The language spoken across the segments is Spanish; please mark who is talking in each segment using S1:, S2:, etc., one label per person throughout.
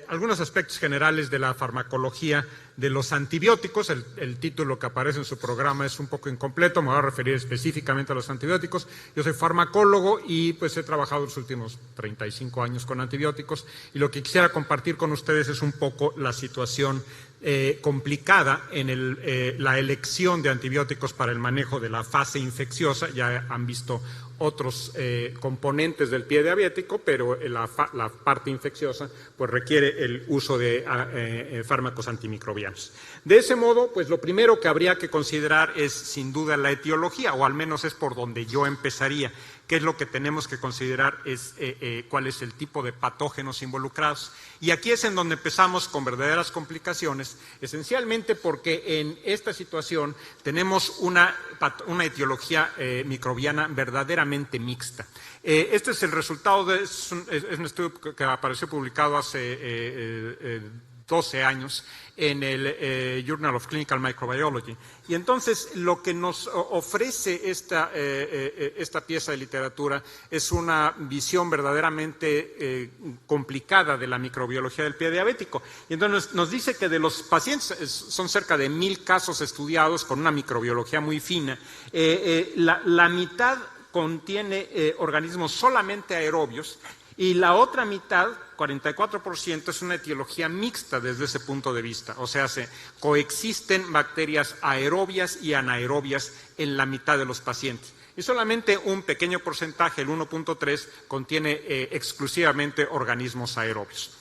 S1: Algunos aspectos generales de la farmacología de los antibióticos. El título que aparece en su programa es un poco incompleto, me voy a referir específicamente a los antibióticos. Yo soy farmacólogo y pues he trabajado los últimos 35 años con antibióticos, y lo que quisiera compartir con ustedes es un poco la situación complicada en la elección de antibióticos para el manejo de la fase infecciosa. Ya han visto otros componentes del pie diabético, pero la parte infecciosa pues requiere el uso de fármacos antimicrobianos. De ese modo, pues lo primero que habría que considerar es sin duda la etiología, o al menos es por donde yo empezaría. ¿Qué es lo que tenemos que considerar? Es cuál es el tipo de patógenos involucrados. Y aquí es en donde empezamos con verdaderas complicaciones, esencialmente porque en esta situación tenemos una etiología microbiana verdaderamente mixta. Este es el resultado es un estudio que apareció publicado hace 12 años en el Journal of Clinical Microbiology. Y entonces lo que nos ofrece esta pieza de literatura es una visión verdaderamente complicada de la microbiología del pie diabético. Y entonces nos dice que de los pacientes, son cerca de 1000 casos estudiados con una microbiología muy fina, la mitad contiene organismos solamente aerobios, y la otra mitad, 44%, es una etiología mixta desde ese punto de vista. O sea, coexisten bacterias aerobias y anaerobias en la mitad de los pacientes. Y solamente un pequeño porcentaje, el 1.3, contiene exclusivamente organismos aerobios.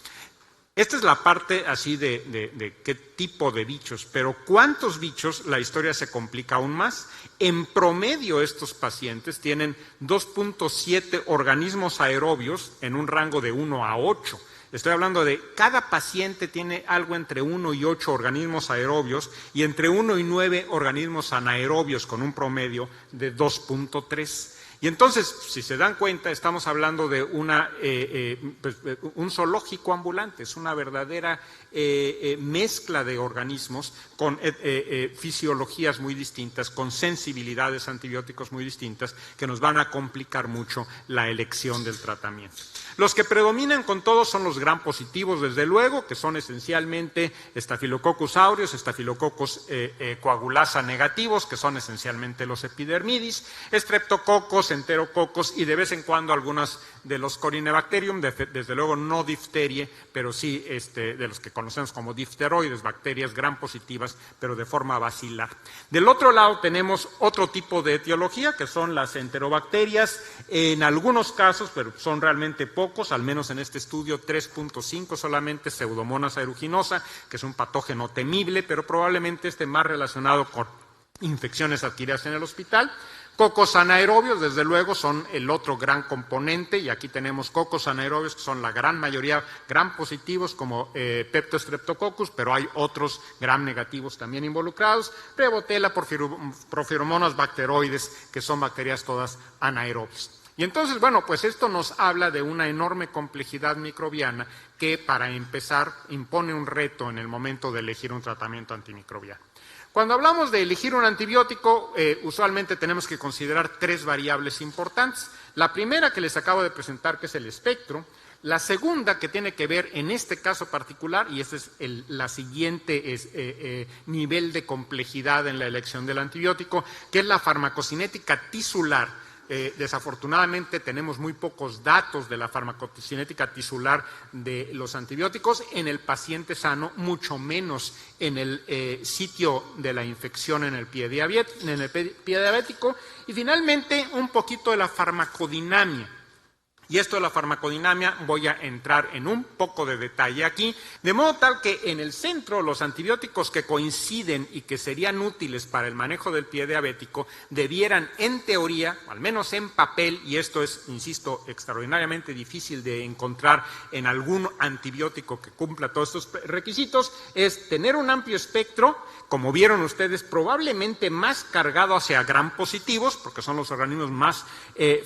S1: Esta es la parte así de qué tipo de bichos, pero ¿cuántos bichos? La historia se complica aún más. En promedio, estos pacientes tienen 2.7 organismos aerobios en un rango de 1 a 8. Estoy hablando de cada paciente tiene algo entre 1 y 8 organismos aerobios y entre 1 y 9 organismos anaerobios con un promedio de 2.3. Y entonces, si se dan cuenta, estamos hablando de un zoológico ambulante, es una verdadera mezcla de organismos con fisiologías muy distintas, con sensibilidades a antibióticos muy distintas, que nos van a complicar mucho la elección del tratamiento. Los que predominan con todos son los gram positivos, desde luego, que son esencialmente Staphylococcus aureus, Staphylococcus coagulasa negativos, que son esencialmente los epidermidis, Streptococcus, Enterococos y de vez en cuando algunas de los Corynebacterium, desde luego no difterie, pero sí de los que conocemos como difteroides, bacterias gram positivas, pero de forma bacilar. Del otro lado tenemos otro tipo de etiología, que son las enterobacterias, en algunos casos, pero son realmente pocos, al menos en este estudio 3.5 solamente, Pseudomonas aeruginosa, que es un patógeno temible, pero probablemente esté más relacionado con infecciones adquiridas en el hospital. Cocos anaerobios, desde luego, son el otro gran componente, y aquí tenemos cocos anaerobios que son la gran mayoría gram positivos como Peptostreptococcus, pero hay otros gram negativos también involucrados, Prevotella, Porphyromonas bacteroides, que son bacterias todas anaerobias. Y entonces, bueno, pues esto nos habla de una enorme complejidad microbiana que, para empezar, impone un reto en el momento de elegir un tratamiento antimicrobiano. Cuando hablamos de elegir un antibiótico, usualmente tenemos que considerar 3 variables importantes. La primera que les acabo de presentar, que es el espectro. La segunda, que tiene que ver en este caso particular, y este es la siguiente nivel de complejidad en la elección del antibiótico, que es la farmacocinética tisular. Desafortunadamente tenemos muy pocos datos de la farmacocinética tisular de los antibióticos en el paciente sano, mucho menos en el sitio de la infección en el pie diabético. Y finalmente un poquito de la farmacodinamia. Y esto de la farmacodinamia voy a entrar en un poco de detalle aquí, de modo tal que en el centro los antibióticos que coinciden y que serían útiles para el manejo del pie diabético debieran, en teoría, al menos en papel, y esto es, insisto, extraordinariamente difícil de encontrar en algún antibiótico que cumpla todos estos requisitos, es tener un amplio espectro, como vieron ustedes, probablemente más cargado hacia gram positivos, porque son los organismos más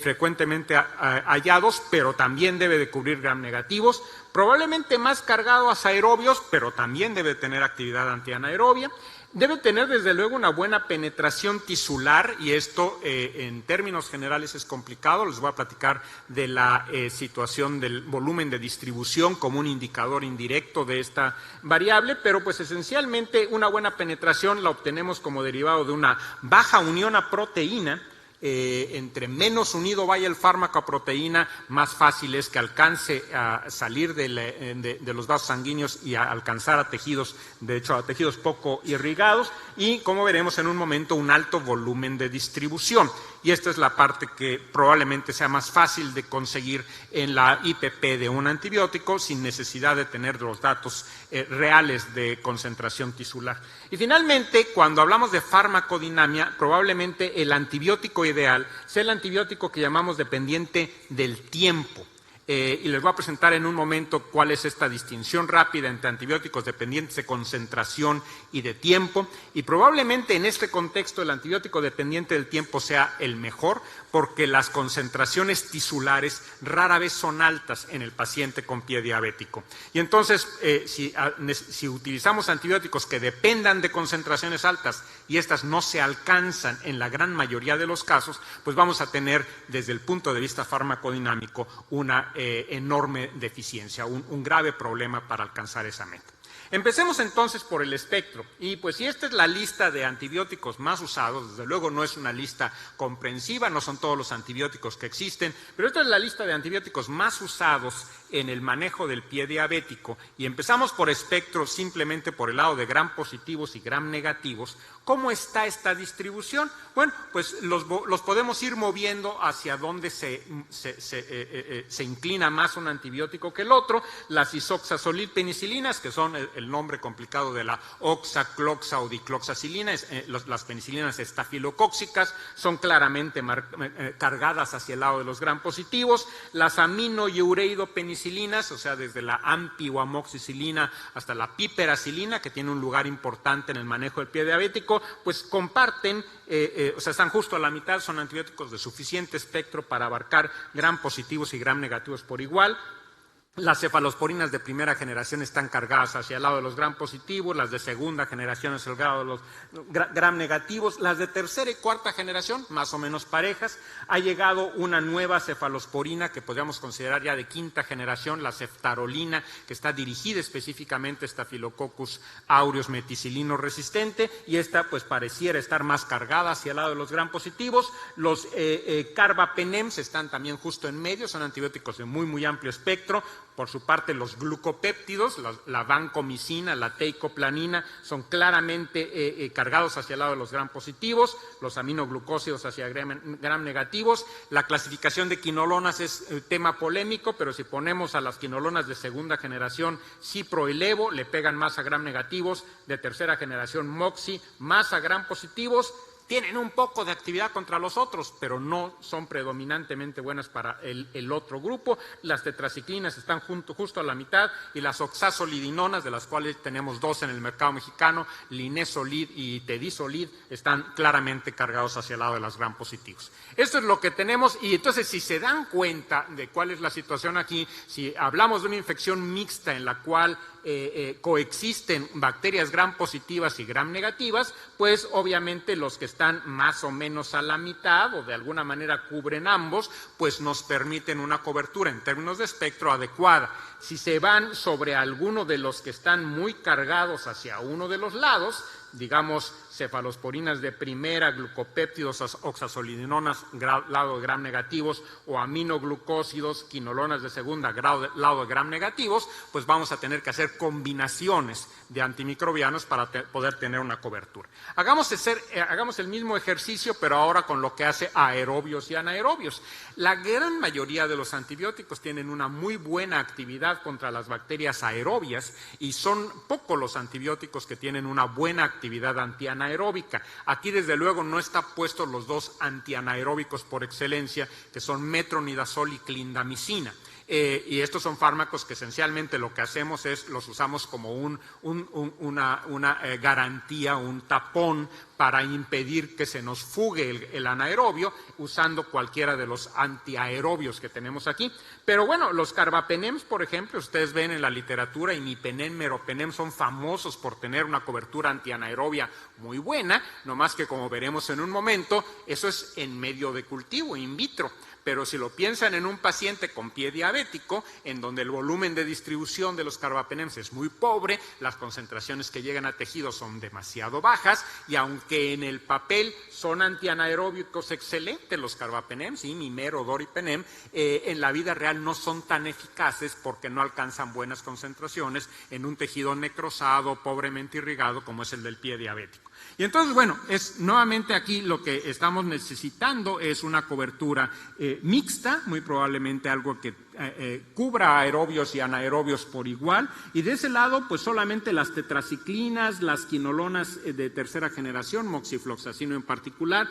S1: frecuentemente hallados, pero también debe de cubrir gram negativos, probablemente más cargado a aerobios, pero también debe tener actividad antianaerobia. Debe tener desde luego una buena penetración tisular y esto en términos generales es complicado. Les voy a platicar de la situación del volumen de distribución como un indicador indirecto de esta variable, pero pues esencialmente una buena penetración la obtenemos como derivado de una baja unión a proteína. Entre menos unido vaya el fármaco a proteína, más fácil es que alcance a salir de los vasos sanguíneos y a alcanzar a tejidos, de hecho a tejidos poco irrigados y, como veremos en un momento, un alto volumen de distribución. Y esta es la parte que probablemente sea más fácil de conseguir en la IPP de un antibiótico sin necesidad de tener los datos reales de concentración tisular. Y finalmente, cuando hablamos de farmacodinamia, probablemente el antibiótico ideal sea el antibiótico que llamamos dependiente del tiempo. Y les voy a presentar en un momento cuál es esta distinción rápida entre antibióticos dependientes de concentración y de tiempo. Y probablemente en este contexto el antibiótico dependiente del tiempo sea el mejor porque las concentraciones tisulares rara vez son altas en el paciente con pie diabético. Y entonces, si utilizamos antibióticos que dependan de concentraciones altas y estas no se alcanzan en la gran mayoría de los casos, pues vamos a tener desde el punto de vista farmacodinámico una enorme deficiencia, un grave problema para alcanzar esa meta. Empecemos entonces por el espectro y pues si esta es la lista de antibióticos más usados, desde luego no es una lista comprensiva, no son todos los antibióticos que existen, pero esta es la lista de antibióticos más usados en el manejo del pie diabético y empezamos por espectro simplemente por el lado de gram positivos y gram negativos. ¿Cómo está esta distribución? Bueno, pues los podemos ir moviendo hacia donde se inclina más un antibiótico que el otro. Las isoxazolidpenicilinas, que son el nombre complicado de la oxa, cloxa o dicloxacilina, las penicilinas estafilocóxicas, son claramente cargadas hacia el lado de los gram positivos. Las aminoyureidopenicilinas, o sea, desde la ampi o amoxicilina hasta la piperacilina, que tiene un lugar importante en el manejo del pie diabético, pues comparten, o sea, están justo a la mitad, son antibióticos de suficiente espectro para abarcar gram positivos y gram negativos por igual. Las cefalosporinas de primera generación están cargadas hacia el lado de los gram positivos, las de segunda generación hacia el lado de los gram negativos, las de tercera y cuarta generación, más o menos parejas. Ha llegado una nueva cefalosporina que podríamos considerar ya de quinta generación, la ceftarolina, que está dirigida específicamente a Staphylococcus aureus meticilino resistente, y esta pues pareciera estar más cargada hacia el lado de los gram positivos. Los carbapenems están también justo en medio, son antibióticos de muy amplio espectro. Por su parte, los glucopéptidos, la vancomicina, la teicoplanina, son claramente cargados hacia el lado de los gram positivos, los aminoglucósidos hacia gram negativos. La clasificación de quinolonas es tema polémico, pero si ponemos a las quinolonas de segunda generación, Cipro y Levo, le pegan más a gram negativos, de tercera generación, Moxi, más a gram positivos. Tienen un poco de actividad contra los otros, pero no son predominantemente buenas para el otro grupo. Las tetraciclinas están justo a la mitad y las oxazolidinonas, de las cuales tenemos dos en el mercado mexicano, Linezolid y Tedizolid, están claramente cargados hacia el lado de los gram positivos. Esto es lo que tenemos y entonces si se dan cuenta de cuál es la situación aquí, si hablamos de una infección mixta en la cual coexisten bacterias gram positivas y gram negativas, pues obviamente los que están más o menos a la mitad o de alguna manera cubren ambos, pues nos permiten una cobertura en términos de espectro adecuada. Si se van sobre alguno de los que están muy cargados hacia uno de los lados, digamos cefalosporinas de primera, glucopéptidos, oxazolidinonas, lado de gram negativos, o aminoglucósidos, quinolonas de segunda, lado de gram negativos, pues vamos a tener que hacer combinaciones de antimicrobianos para poder tener una cobertura. Hagamos el mismo ejercicio, pero ahora con lo que hace aerobios y anaerobios. La gran mayoría de los antibióticos tienen una muy buena actividad contra las bacterias aerobias y son pocos los antibióticos que tienen una buena actividad antianaeróbica. Aquí desde luego no están puestos los dos antianaeróbicos por excelencia, que son metronidazol y clindamicina. y estos son fármacos que esencialmente lo que hacemos es los usamos como una garantía, un tapón para impedir que se nos fugue el anaerobio usando cualquiera de los antiaerobios que tenemos aquí. Pero bueno, los carbapenems, por ejemplo, ustedes ven en la literatura, imipenem, meropenem son famosos por tener una cobertura antianaerobia muy buena, no más que como veremos en un momento, eso es en medio de cultivo, in vitro. Pero si lo piensan en un paciente con pie diabético, en donde el volumen de distribución de los carbapenems es muy pobre, las concentraciones que llegan a tejido son demasiado bajas, y aunque en el papel son antianaeróbicos excelentes los carbapenems, Mimero, Doripenem, en la vida real no son tan eficaces porque no alcanzan buenas concentraciones en un tejido necrosado, pobremente irrigado, como es el del pie diabético. Y entonces, bueno, nuevamente aquí lo que estamos necesitando es una cobertura mixta, muy probablemente algo que cubra aerobios y anaerobios por igual, y de ese lado pues solamente las tetraciclinas, las quinolonas de tercera generación, moxifloxacino en particular,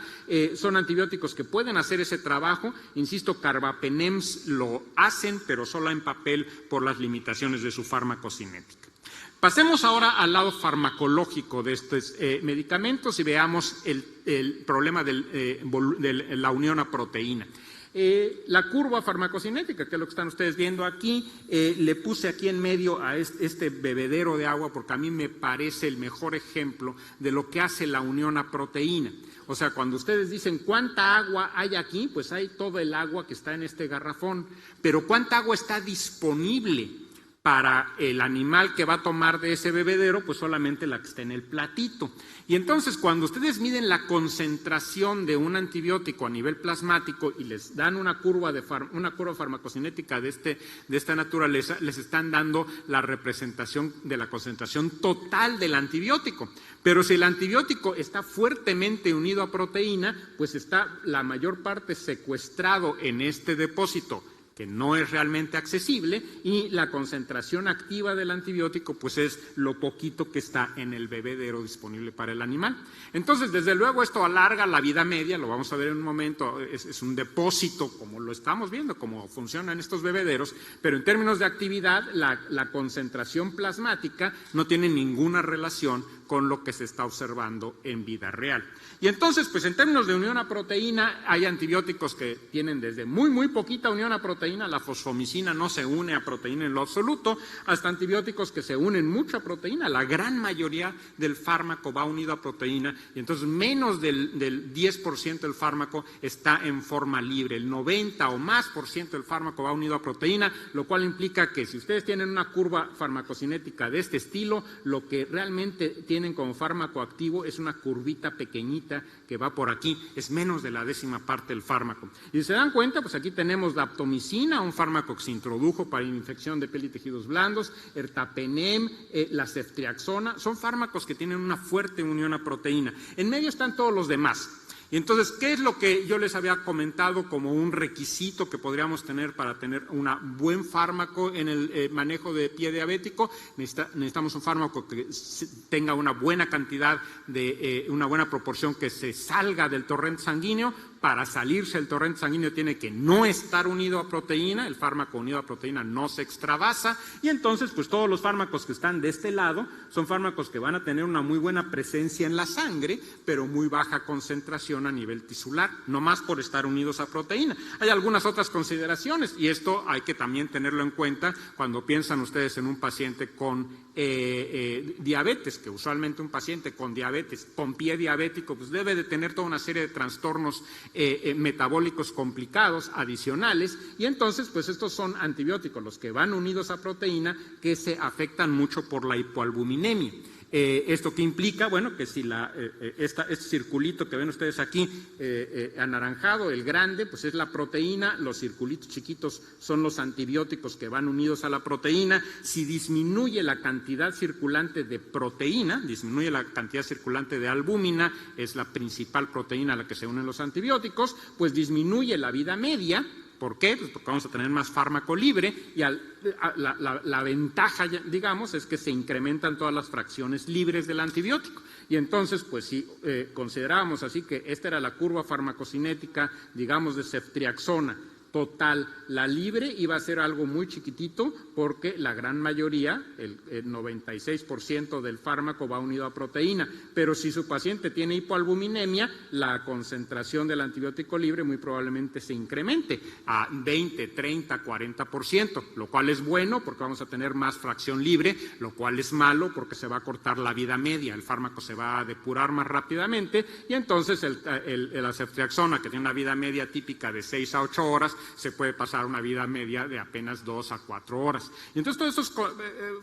S1: son antibióticos que pueden hacer ese trabajo. Insisto, carbapenems lo hacen, pero solo en papel por las limitaciones de su farmacocinética. Pasemos ahora al lado farmacológico de estos medicamentos y veamos el problema de la unión a proteína. La curva farmacocinética, que es lo que están ustedes viendo aquí, le puse aquí en medio a este bebedero de agua porque a mí me parece el mejor ejemplo de lo que hace la unión a proteína. O sea, cuando ustedes dicen ¿cuánta agua hay aquí? Pues hay todo el agua que está en este garrafón, pero ¿cuánta agua está disponible para el animal que va a tomar de ese bebedero? Pues solamente la que está en el platito. Y entonces cuando ustedes miden la concentración de un antibiótico a nivel plasmático y les dan una curva farmacocinética de esta naturaleza, les están dando la representación de la concentración total del antibiótico. Pero si el antibiótico está fuertemente unido a proteína, pues está la mayor parte secuestrado en este depósito, que no es realmente accesible, y la concentración activa del antibiótico pues es lo poquito que está en el bebedero disponible para el animal. Entonces, desde luego, esto alarga la vida media, lo vamos a ver en un momento, es un depósito, como lo estamos viendo, cómo funcionan estos bebederos, pero en términos de actividad, la concentración plasmática no tiene ninguna relación con lo que se está observando en vida real. Y entonces, pues en términos de unión a proteína, hay antibióticos que tienen desde muy poquita unión a proteína, la fosfomicina no se une a proteína en lo absoluto, hasta antibióticos que se unen mucho a proteína. La gran mayoría del fármaco va unido a proteína, y entonces menos del 10% del fármaco está en forma libre. El 90 o más % del fármaco va unido a proteína, lo cual implica que si ustedes tienen una curva farmacocinética de este estilo, lo que realmente tienen como fármaco activo es una curvita pequeñita que va por aquí, es menos de la 10ª parte del fármaco. Y si se dan cuenta, pues aquí tenemos daptomicina, un fármaco que se introdujo para infección de piel y tejidos blandos, ertapenem, la ceftriaxona, son fármacos que tienen una fuerte unión a proteína. En medio están todos los demás. Y entonces, ¿qué es lo que yo les había comentado como un requisito que podríamos tener para tener un buen fármaco en el manejo de pie diabético? Necesitamos un fármaco que tenga una buena cantidad una buena proporción que se salga del torrente sanguíneo. Para salirse el torrente sanguíneo tiene que no estar unido a proteína, el fármaco unido a proteína no se extravasa, y entonces pues todos los fármacos que están de este lado son fármacos que van a tener una muy buena presencia en la sangre, pero muy baja concentración a nivel tisular, no más por estar unidos a proteína. Hay algunas otras consideraciones, y esto hay que también tenerlo en cuenta cuando piensan ustedes en un paciente con diabetes, que usualmente un paciente con diabetes, con pie diabético, pues debe de tener toda una serie de trastornos metabólicos complicados, adicionales, y entonces pues estos son antibióticos, los que van unidos a proteína, que se afectan mucho por la hipoalbuminemia. ¿Esto qué implica? Bueno, que si este circulito que ven ustedes aquí, anaranjado, el grande, pues es la proteína, los circulitos chiquitos son los antibióticos que van unidos a la proteína. Si disminuye la cantidad circulante de proteína, disminuye la cantidad circulante de albúmina, es la principal proteína a la que se unen los antibióticos, pues disminuye la vida media. ¿Por qué? Pues porque vamos a tener más fármaco libre, y la ventaja, digamos, es que se incrementan todas las fracciones libres del antibiótico. Y entonces, pues si considerábamos así que esta era la curva farmacocinética, digamos, de ceftriaxona,
S2: total. La libre iba a ser algo muy chiquitito porque la gran mayoría, el 96% del fármaco va unido a proteína, pero si su paciente tiene hipoalbuminemia, la concentración del antibiótico libre muy probablemente se incremente a 20, 30, 40%, lo cual es bueno porque vamos a tener más fracción libre, lo cual es malo porque se va a cortar la vida media, el fármaco se va a depurar más rápidamente y entonces la ceftriaxona, que tiene una vida media típica de 6 a 8 horas, se puede pasar una vida media de apenas 2 a 4 horas. Y entonces todos estos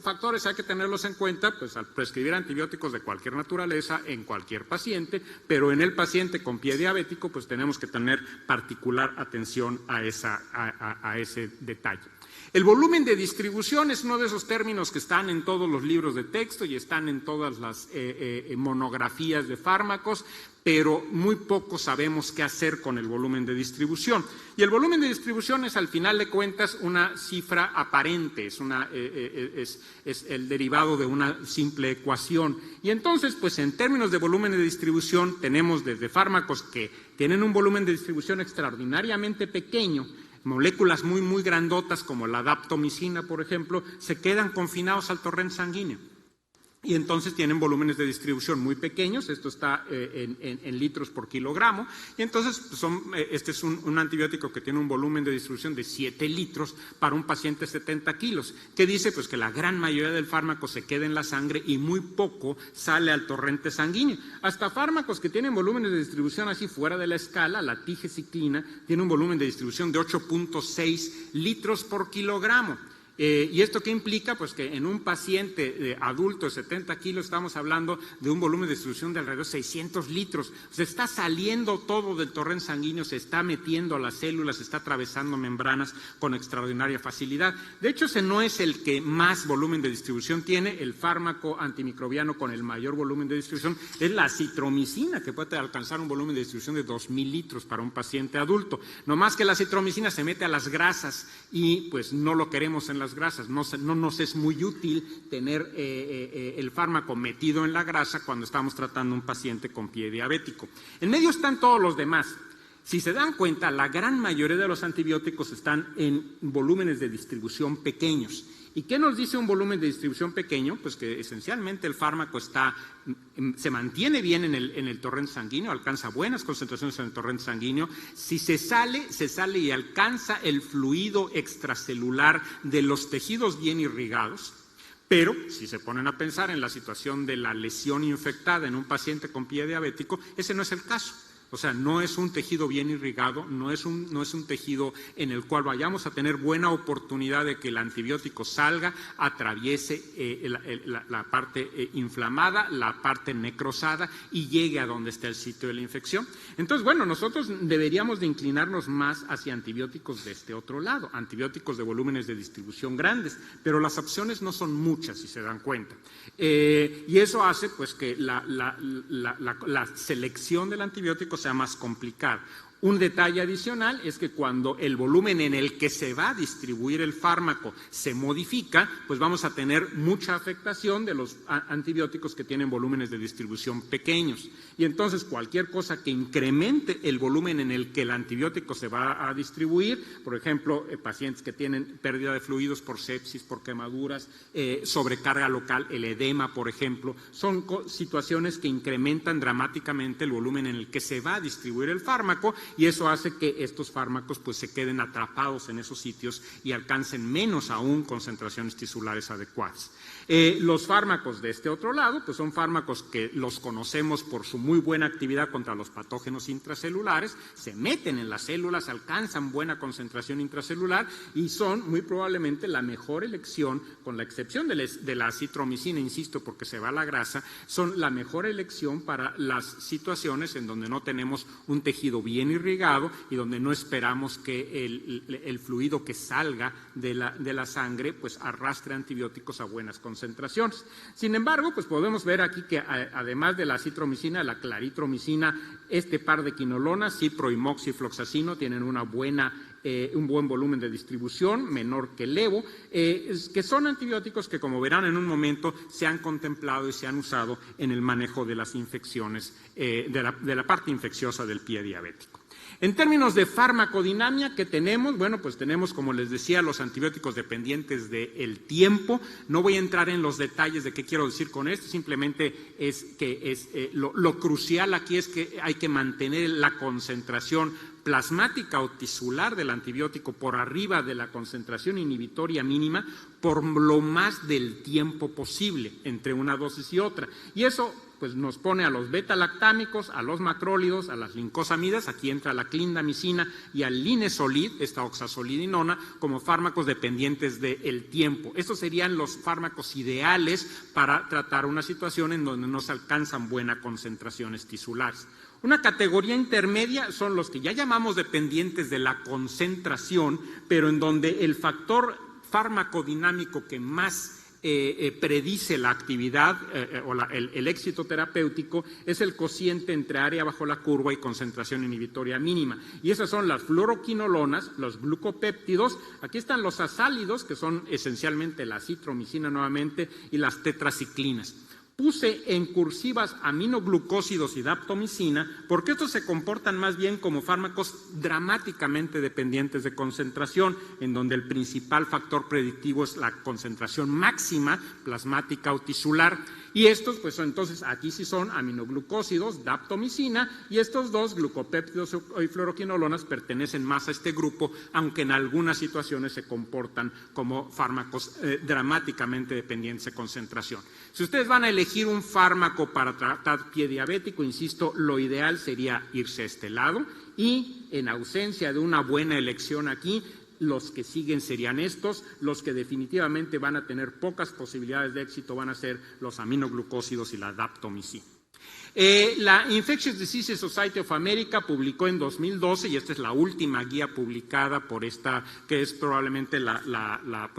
S2: factores hay que tenerlos en cuenta pues, al prescribir antibióticos de cualquier naturaleza en cualquier paciente, pero en el paciente con pie diabético pues tenemos que tener particular atención a ese detalle. El volumen de distribución es uno de esos términos que están en todos los libros de texto y están en todas las monografías de fármacos, pero muy poco sabemos qué hacer con el volumen de distribución. Y el volumen de distribución es, al final de cuentas, una cifra aparente, es el derivado de una simple ecuación. Y entonces, pues en términos de volumen de distribución, tenemos desde fármacos que tienen un volumen de distribución extraordinariamente pequeño, moléculas muy grandotas como la daptomicina, por ejemplo, se quedan confinados al torrente sanguíneo. Y entonces tienen volúmenes de distribución muy pequeños, esto está en litros por kilogramo, y entonces este es un antibiótico que tiene un volumen de distribución de 7 litros para un paciente de 70 kilos, que dice pues que la gran mayoría del fármaco se queda en la sangre y muy poco sale al torrente sanguíneo. Hasta fármacos que tienen volúmenes de distribución así fuera de la escala, la tigecyclina, tiene un volumen de distribución de 8.6 litros por kilogramo. ¿Y esto qué implica? Pues que en un paciente adulto de 70 kilos estamos hablando de un volumen de distribución de alrededor de 600 litros. Se está saliendo todo del torrente sanguíneo, se está metiendo a las células, se está atravesando membranas con extraordinaria facilidad. De hecho, ese no es el que más volumen de distribución tiene. El fármaco antimicrobiano con el mayor volumen de distribución es la acitromicina, que puede alcanzar un volumen de distribución de 2.000 litros para un paciente adulto. No más que la acitromicina se mete a las grasas y pues no lo queremos en las grasas, no nos es muy útil tener el fármaco metido en la grasa cuando estamos tratando a un paciente con pie diabético. En medio están todos los demás. Si se dan cuenta, la gran mayoría de los antibióticos están en volúmenes de distribución pequeños. ¿Y qué nos dice un volumen de distribución pequeño? Pues que esencialmente el fármaco se mantiene bien en el torrente sanguíneo, alcanza buenas concentraciones en el torrente sanguíneo. Si se sale y alcanza el fluido extracelular de los tejidos bien irrigados. Pero, si se ponen a pensar en la situación de la lesión infectada en un paciente con pie diabético, ese no es el caso. O sea, no es un tejido bien irrigado, no es un tejido en el cual vayamos a tener buena oportunidad de que el antibiótico salga, atraviese la parte inflamada, la parte necrosada y llegue a donde está el sitio de la infección. Entonces, bueno, nosotros deberíamos de inclinarnos más hacia antibióticos de este otro lado, antibióticos de volúmenes de distribución grandes, pero las opciones no son muchas, si se dan cuenta. Y eso hace pues que la selección del antibiótico sea más complicada. Un detalle adicional es que cuando el volumen en el que se va a distribuir el fármaco se modifica, pues vamos a tener mucha afectación de los antibióticos que tienen volúmenes de distribución pequeños. Y entonces cualquier cosa que incremente el volumen en el que el antibiótico se va a distribuir, por ejemplo, pacientes que tienen pérdida de fluidos por sepsis, por quemaduras, sobrecarga local, el edema, por ejemplo, son situaciones que incrementan dramáticamente el volumen en el que se va a distribuir el fármaco. Y eso hace que estos fármacos pues se queden atrapados en esos sitios y alcancen menos aún concentraciones tisulares adecuadas. Los fármacos de este otro lado pues son fármacos que los conocemos por su muy buena actividad contra los patógenos intracelulares, se meten en las células, alcanzan buena concentración intracelular y son muy probablemente la mejor elección, con la excepción de la acitromicina, insisto, porque se va a la grasa, son la mejor elección para las situaciones en donde no tenemos un tejido bien irrigado y donde no esperamos que el fluido que salga de la sangre pues arrastre antibióticos a buenas concentraciones. Sin embargo, pues podemos ver aquí que además de la acitromicina, la claritromicina, este par de quinolonas, cipro y moxifloxacino, tienen un buen volumen de distribución, menor que el levo, que son antibióticos que, como verán en un momento, se han contemplado y se han usado en el manejo de las infecciones, de la parte infecciosa del pie diabético. En términos de farmacodinámica, ¿qué tenemos? Bueno, pues tenemos, como les decía, los antibióticos dependientes del tiempo. No voy a entrar en los detalles de qué quiero decir con esto, simplemente es que lo crucial aquí es que hay que mantener la concentración plasmática o tisular del antibiótico por arriba de la concentración inhibitoria mínima por lo más del tiempo posible entre una dosis y otra. Y eso pues nos pone a los beta-lactámicos, a los macrólidos, a las lincosamidas, aquí entra la clindamicina y al linezolid, esta oxazolidinona, como fármacos dependientes del tiempo. Estos serían los fármacos ideales para tratar una situación en donde no se alcanzan buenas concentraciones tisulares. Una categoría intermedia son los que ya llamamos dependientes de la concentración, pero en donde el factor farmacodinámico que más predice la actividad o el éxito terapéutico es el cociente entre área bajo la curva y concentración inhibitoria mínima. Y esas son las fluoroquinolonas, los glucopéptidos, aquí están los azálidos, que son esencialmente la citromicina nuevamente, y las tetraciclinas. Puse en cursivas aminoglucósidos y daptomicina porque estos se comportan más bien como fármacos dramáticamente dependientes de concentración, en donde el principal factor predictivo es la concentración máxima plasmática o tisular. Y estos, pues entonces aquí sí son aminoglucósidos, daptomicina, y estos dos, glucopéptidos y fluoroquinolonas, pertenecen más a este grupo, aunque en algunas situaciones se comportan como fármacos dramáticamente dependientes de concentración. Si ustedes van a elegir un fármaco para tratar pie diabético, insisto, lo ideal sería irse a este lado, y en ausencia de una buena elección aquí, los que siguen serían estos, los que definitivamente van a tener pocas posibilidades de éxito van a ser los aminoglucósidos y la daptomicina. La Infectious Diseases Society of America publicó en 2012, y esta es la última guía publicada por esta, que es probablemente la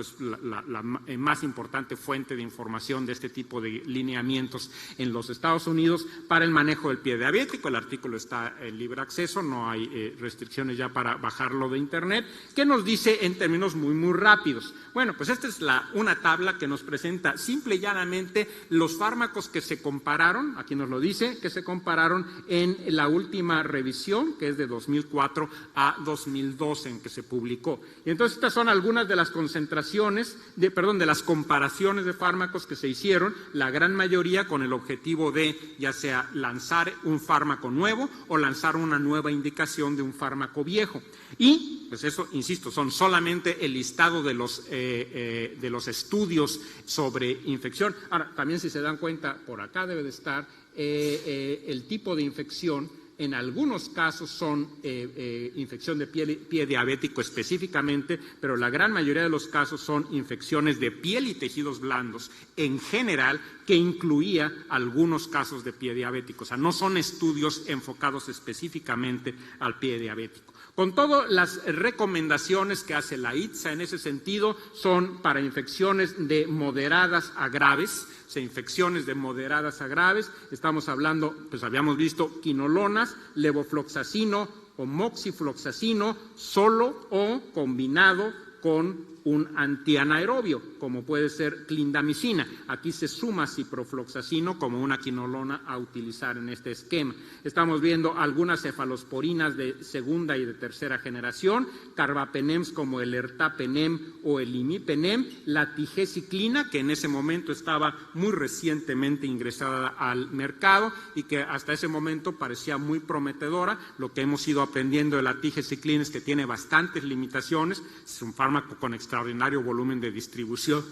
S2: más importante fuente de información de este tipo de lineamientos en los Estados Unidos para el manejo del pie diabético. El artículo está en libre acceso, no hay restricciones ya para bajarlo de internet, que nos dice en términos muy rápidos. Bueno, pues esta es una tabla que nos presenta simple y llanamente los fármacos que se compararon, aquí nos lo dice, que se compararon en la última revisión, que es de 2004 a 2012 en que se publicó. Y entonces estas son algunas de las concentraciones, de las comparaciones de fármacos que se hicieron, la gran mayoría con el objetivo de ya sea lanzar un fármaco nuevo o lanzar una nueva indicación de un fármaco viejo. Y, pues eso, insisto, son solamente el listado de los estudios sobre infección. Ahora, también si se dan cuenta, por acá debe de estar el tipo de infección. En algunos casos son infección de pie diabético específicamente, pero la gran mayoría de los casos son infecciones de piel y tejidos blandos en general, que incluía algunos casos de pie diabético. O sea, no son estudios enfocados específicamente al pie diabético. Con todo, las recomendaciones que hace la ITSA en ese sentido son para infecciones de moderadas a graves. Infecciones de moderadas a graves, estamos hablando, pues habíamos visto quinolonas, levofloxacino o moxifloxacino, solo o combinado con un antianaerobio, como puede ser clindamicina. Aquí se suma ciprofloxacino como una quinolona a utilizar en este esquema. Estamos viendo algunas cefalosporinas de segunda y de tercera generación, carbapenems como el ertapenem o el imipenem, la tigesiclina, que en ese momento estaba muy recientemente ingresada al mercado y que hasta ese momento parecía muy prometedora. Lo que hemos ido aprendiendo de la tigesiclina es que tiene bastantes limitaciones, es un fármaco con extraordinario volumen de distribución,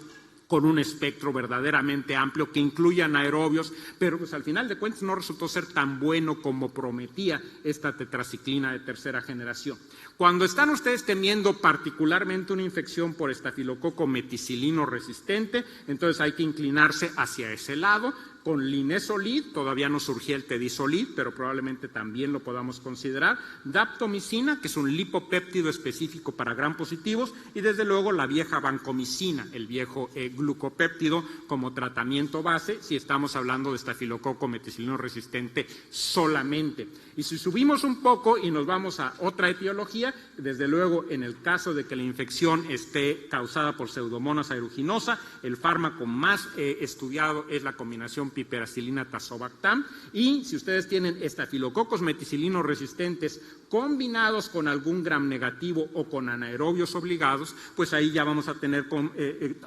S2: con un espectro verdaderamente amplio que incluye anaerobios, pero pues al final de cuentas no resultó ser tan bueno como prometía esta tetraciclina de tercera generación. Cuando están ustedes temiendo particularmente una infección por estafilococo meticilino resistente, entonces hay que inclinarse hacia ese lado. Con linezolid, todavía no surgía el tedizolid, pero probablemente también lo podamos considerar. Daptomicina, que es un lipopéptido específico para gram positivos, y desde luego la vieja vancomicina, el viejo glucopéptido como tratamiento base, si estamos hablando de estafilococo meticilino resistente solamente. Y si subimos un poco y nos vamos a otra etiología, desde luego en el caso de que la infección esté causada por Pseudomonas aeruginosa, el fármaco más estudiado es la combinación piperacilina tazobactam, y si ustedes tienen estafilococos meticilinos resistentes combinados con algún gram negativo o con anaerobios obligados, pues ahí ya vamos a tener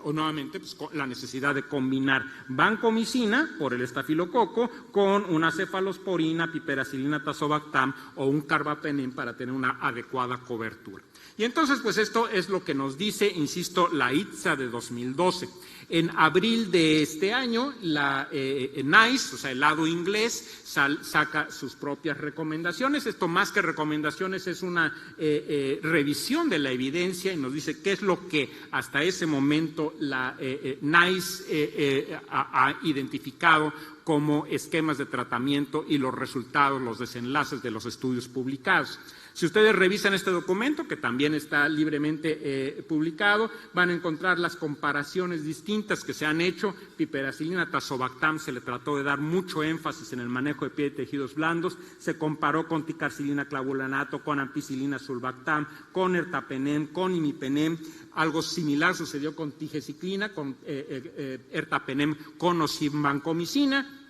S2: nuevamente pues, la necesidad de combinar vancomicina por el estafilococo con una cefalosporina, piperacilina tazobactam o un carbapenem para tener una adecuada cobertura. Y entonces, pues esto es lo que nos dice, insisto, la ITSA de 2012. En abril de este año, la NICE, o sea, el lado inglés, saca sus propias recomendaciones. Esto más que recomendaciones es una revisión de la evidencia y nos dice qué es lo que hasta ese momento la NICE ha identificado como esquemas de tratamiento y los resultados, los desenlaces de los estudios publicados. Si ustedes revisan este documento, que también está libremente publicado, van a encontrar las comparaciones distintas que se han hecho. Piperacilina tazobactam se le trató de dar mucho énfasis en el manejo de piel y tejidos blandos, se comparó con ticarcilina clavulanato, con ampicilina sulbactam, con ertapenem, con imipenem. Algo similar sucedió con tigesiclina, con ertapenem, con vancomicina.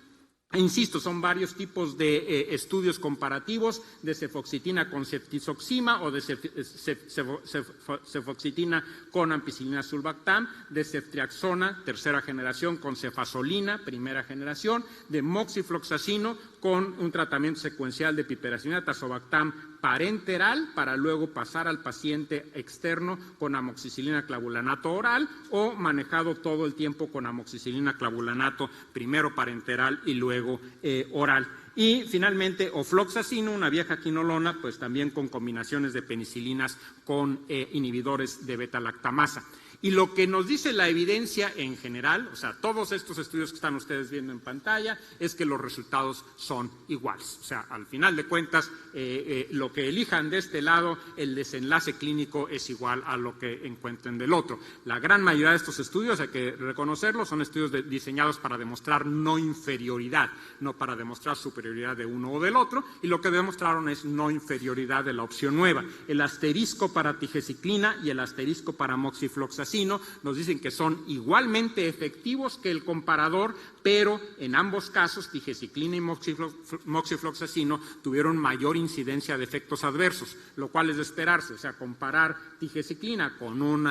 S2: Insisto, son varios tipos de estudios comparativos de cefoxitina con ceftizoxima o de cefoxitina con ampicilina sulbactam, de ceftriaxona, tercera generación, con cefazolina, primera generación, de moxifloxacino con un tratamiento secuencial de piperacilina tazobactam parenteral para luego pasar al paciente externo con amoxicilina clavulanato oral o manejado todo el tiempo con amoxicilina clavulanato, primero parenteral y luego oral. Y finalmente ofloxacino, una vieja quinolona, pues también con combinaciones de penicilinas con inhibidores de beta-lactamasa. Y lo que nos dice la evidencia en general, o sea, todos estos estudios que están ustedes viendo en pantalla, es que los resultados son iguales. O sea, al final de cuentas, lo que elijan de este lado, el desenlace clínico es igual a lo que encuentren del otro. La gran mayoría de estos estudios, hay que reconocerlo, son estudios diseñados para demostrar no inferioridad, no para demostrar superioridad de uno o del otro, y lo que demostraron es no inferioridad de la opción nueva. El asterisco para tigesiclina y el asterisco para moxifloxacino nos dicen que son igualmente efectivos que el comparador, pero en ambos casos, tigesiclina y moxifloxacino tuvieron mayor incidencia de efectos adversos, lo cual es de esperarse. O sea, comparar tigesiclina con un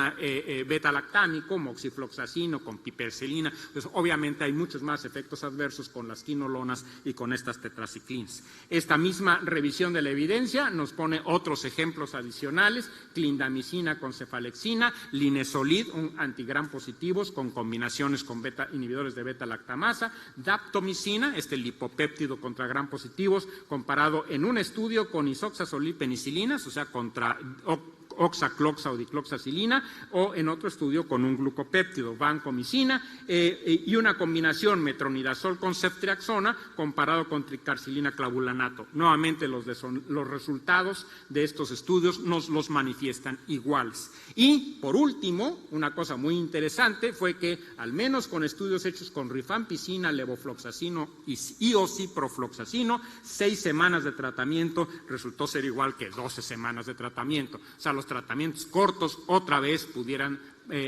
S2: beta-lactámico, moxifloxacino, con piperacilina, pues obviamente hay muchos más efectos adversos con las quinolonas y con estas tetraciclinas. Esta misma revisión de la evidencia nos pone otros ejemplos adicionales: clindamicina con cefalexina, linezolid, un antigram positivos con combinaciones con inhibidores de beta-lactamasa, daptomicina, lipopéptido contra gram positivos, comparado en un estudio con isoxazolilpenicilinas, o sea, contra oxacloxa o dicloxacilina, o en otro estudio con un glucopéptido, vancomicina, y una combinación metronidazol con ceftriaxona comparado con tricarcilina clavulanato. Nuevamente los resultados de estos estudios nos los manifiestan iguales. Y por último, una cosa muy interesante fue que al menos con estudios hechos con rifampicina, levofloxacino y o ciprofloxacino, 6 semanas de tratamiento resultó ser igual que 12 semanas de tratamiento. O sea, los tratamientos cortos otra vez pudieran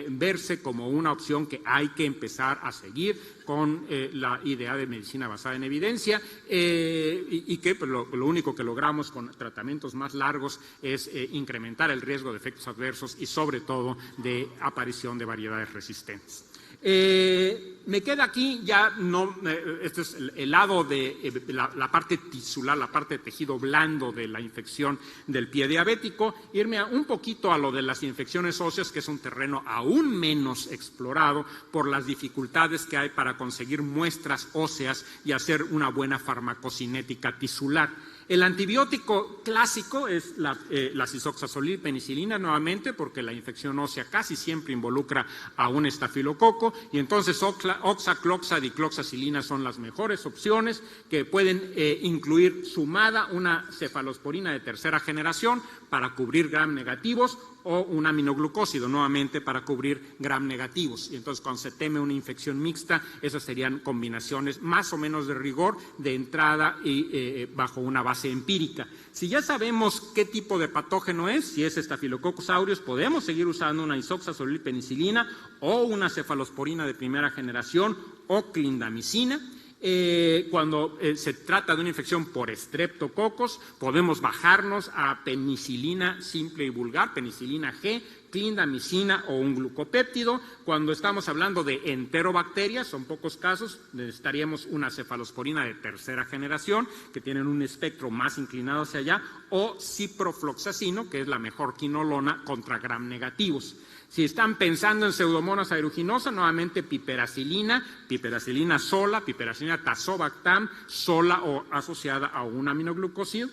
S2: verse como una opción que hay que empezar a seguir con la idea de medicina basada en evidencia, y que pues, lo único que logramos con tratamientos más largos es incrementar el riesgo de efectos adversos y sobre todo de aparición de variedades resistentes. Me queda aquí ya este es el lado de la parte tisular, la parte de tejido blando de la infección del pie diabético, irme un poquito a lo de las infecciones óseas, que es un terreno aún menos explorado por las dificultades que hay para conseguir muestras óseas y hacer una buena farmacocinética tisular. El antibiótico clásico es la isoxazolilpenicilina, nuevamente, porque la infección ósea casi siempre involucra a un estafilococo, y entonces oxacloxa, dicloxacilina son las mejores opciones, que pueden incluir sumada una cefalosporina de tercera generación para cubrir gram negativos, o un aminoglucósido, nuevamente para cubrir gram negativos. Y entonces, cuando se teme una infección mixta, esas serían combinaciones más o menos de rigor de entrada y bajo una base empírica. Si ya sabemos qué tipo de patógeno es, si es Staphylococcus aureus, podemos seguir usando una isoxazolilpenicilina o una cefalosporina de primera generación o clindamicina. Cuando se trata de una infección por estreptococos, podemos bajarnos a penicilina simple y vulgar, penicilina G, clindamicina o un glucopéptido. Cuando estamos hablando de enterobacterias, son pocos casos, necesitaríamos una cefalosporina de tercera generación, que tienen un espectro más inclinado hacia allá, o ciprofloxacino, que es la mejor quinolona contra gram negativos. Si están pensando en Pseudomonas aeruginosa, nuevamente piperacilina sola, piperacilina tazobactam sola o asociada a un aminoglucósido.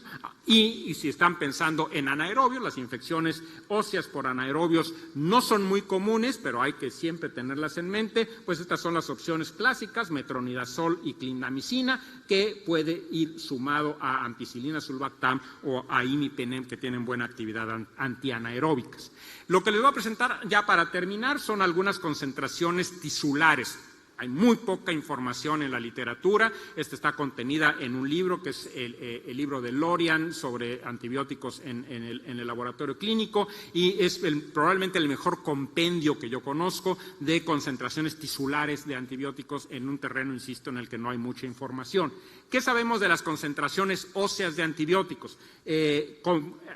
S2: Y si están pensando en anaerobios, las infecciones óseas por anaerobios no son muy comunes, pero hay que siempre tenerlas en mente, pues estas son las opciones clásicas, metronidazol y clindamicina, que puede ir sumado a ampicilina sulbactam o a imipenem, que tienen buena actividad antianaeróbicas. Lo que les voy a presentar ya para terminar son algunas concentraciones tisulares. Hay muy poca información en la literatura. Esta está contenida en un libro que es el libro de Lorian sobre antibióticos en el laboratorio clínico, y es probablemente el mejor compendio que yo conozco de concentraciones tisulares de antibióticos en un terreno, insisto, en el que no hay mucha información. ¿Qué sabemos de las concentraciones óseas de antibióticos?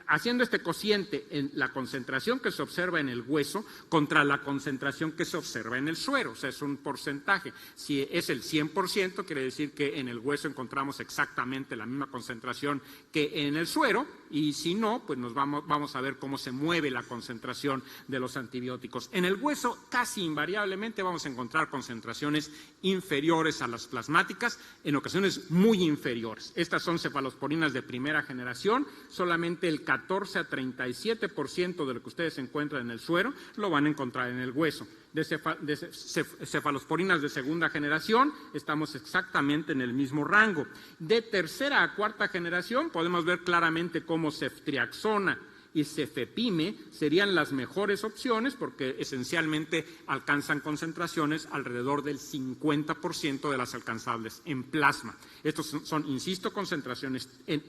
S2: Haciendo este cociente en la concentración que se observa en el hueso contra la concentración que se observa en el suero, o sea, es un porcentaje. Si es el 100%, quiere decir que en el hueso encontramos exactamente la misma concentración que en el suero, y si no, pues vamos a ver cómo se mueve la concentración de los antibióticos. En el hueso, casi invariablemente vamos a encontrar concentraciones inferiores a las plasmáticas, en ocasiones muy inferiores. Estas son cefalosporinas de primera generación, solamente el 14 a 37% de lo que ustedes encuentran en el suero lo van a encontrar en el hueso. De cefalosporinas de segunda generación estamos exactamente en el mismo rango. De tercera a cuarta generación podemos ver claramente cómo ceftriaxona y cefepime serían las mejores opciones, porque esencialmente alcanzan concentraciones alrededor del 50% de las alcanzables en plasma. Estos son, insisto, concentraciones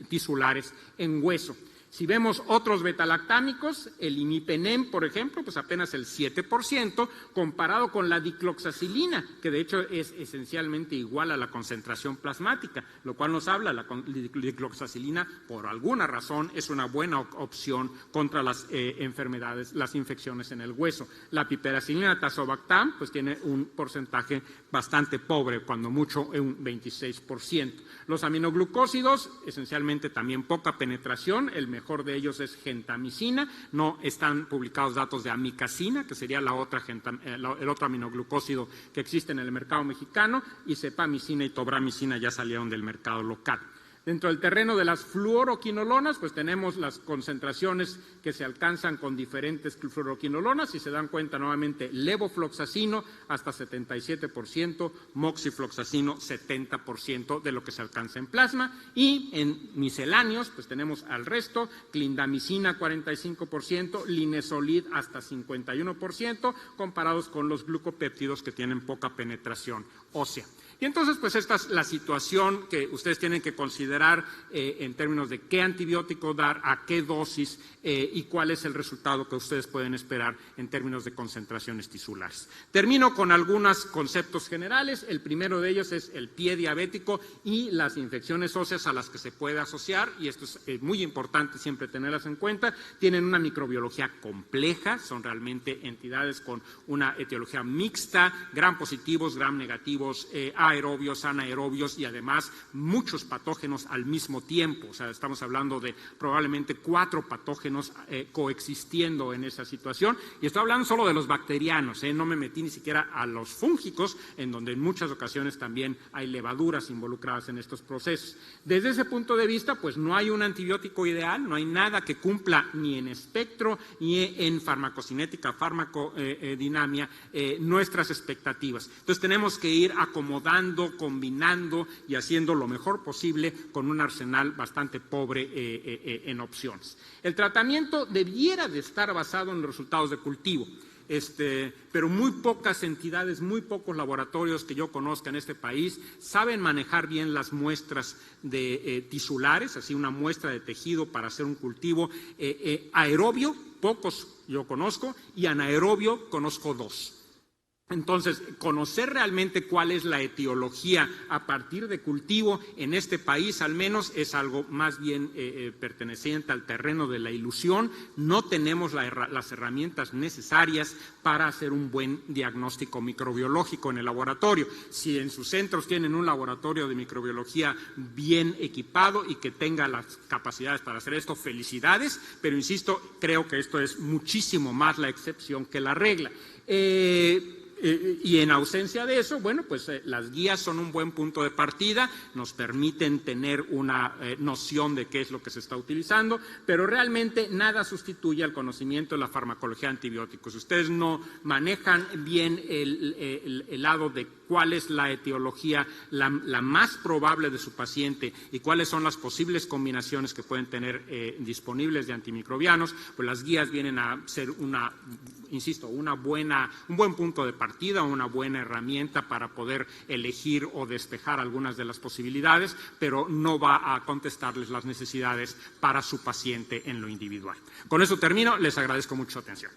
S2: tisulares en hueso. Si vemos otros betalactámicos, el imipenem, por ejemplo, pues apenas el 7%, comparado con la dicloxacilina, que de hecho es esencialmente igual a la concentración plasmática, lo cual nos habla, la dicloxacilina, por alguna razón, es una buena opción contra las enfermedades, las infecciones en el hueso. La piperacilina tazobactam, pues tiene un porcentaje bastante pobre, cuando mucho un 26%. Los aminoglucósidos, esencialmente también poca penetración, el mejor de ellos es gentamicina, no están publicados datos de amicacina, que sería el otro aminoglucósido que existe en el mercado mexicano, y cepamicina y tobramicina ya salieron del mercado local. Dentro del terreno de las fluoroquinolonas, pues tenemos las concentraciones que se alcanzan con diferentes fluoroquinolonas. Si se dan cuenta, nuevamente, levofloxacino hasta 77%, moxifloxacino 70% de lo que se alcanza en plasma. Y en misceláneos, pues tenemos al resto, clindamicina 45%, linezolid hasta 51%, comparados con los glucopéptidos que tienen poca penetración ósea. Y entonces, pues esta es la situación que ustedes tienen que considerar en términos de qué antibiótico dar, a qué dosis y cuál es el resultado que ustedes pueden esperar en términos de concentraciones tisulares. Termino con algunos conceptos generales. El primero de ellos es el pie diabético y las infecciones óseas a las que se puede asociar, y esto es muy importante siempre tenerlas en cuenta. Tienen una microbiología compleja, son realmente entidades con una etiología mixta, gram positivos, gram negativos, aerobios, anaerobios, y además muchos patógenos al mismo tiempo. O sea, estamos hablando de probablemente 4 patógenos coexistiendo en esa situación, y estoy hablando solo de los bacterianos, no me metí ni siquiera a los fúngicos, en donde en muchas ocasiones también hay levaduras involucradas en estos procesos. Desde ese punto de vista, pues no hay un antibiótico ideal, no hay nada que cumpla ni en espectro ni en farmacocinética, farmacodinamia nuestras expectativas. Entonces tenemos que ir acomodando, combinando y haciendo lo mejor posible con un arsenal bastante pobre en opciones. El tratamiento debiera de estar basado en los resultados de cultivo. Pero muy pocas entidades, muy pocos laboratorios que yo conozca en este país saben manejar bien las muestras de tisulares, así una muestra de tejido para hacer un cultivo aerobio, pocos yo conozco, y anaerobio conozco 2. Entonces, conocer realmente cuál es la etiología a partir de cultivo en este país, al menos, es algo más bien perteneciente al terreno de la ilusión. No tenemos las herramientas necesarias para hacer un buen diagnóstico microbiológico en el laboratorio. Si en sus centros tienen un laboratorio de microbiología bien equipado y que tenga las capacidades para hacer esto, felicidades, pero insisto, creo que esto es muchísimo más la excepción que la regla. Y en ausencia de eso, bueno, pues las guías son un buen punto de partida, nos permiten tener una noción de qué es lo que se está utilizando, pero realmente nada sustituye al conocimiento de la farmacología de antibióticos. Ustedes no manejan bien el lado de cuál es la etiología la más probable de su paciente y cuáles son las posibles combinaciones que pueden tener disponibles de antimicrobianos, pues las guías vienen a ser un buen punto de partida, una buena herramienta para poder elegir o despejar algunas de las posibilidades, pero no va a contestarles las necesidades para su paciente en lo individual. Con eso termino, les agradezco mucho su atención.